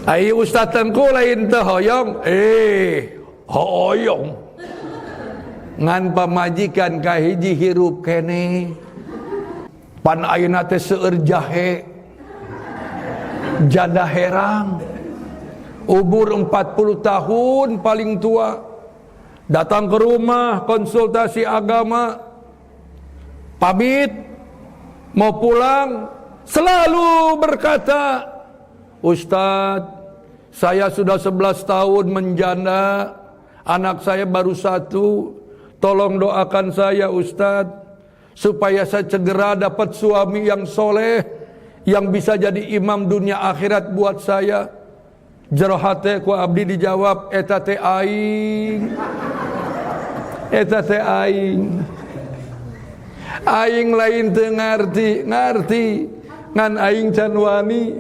Ai ustaz tengku lain teu hoyong, hoyong. Ngan pamajikan kahiji hirup kene. Pan ayeuna teh seueur jahe. Janda herang. Umur 40 tahun paling tua. Datang ke rumah konsultasi agama. Pamit mau pulang, selalu berkata, Ustadz, saya sudah 11 tahun menjanda, anak saya baru 1, tolong doakan saya Ustadz, supaya saya segera dapat suami yang soleh, yang bisa jadi imam dunia akhirat buat saya. Jero hate ku abdi dijawab, eta teh aing. Eta teh aing. Aing lain teu ngarti, ngan aing can wani.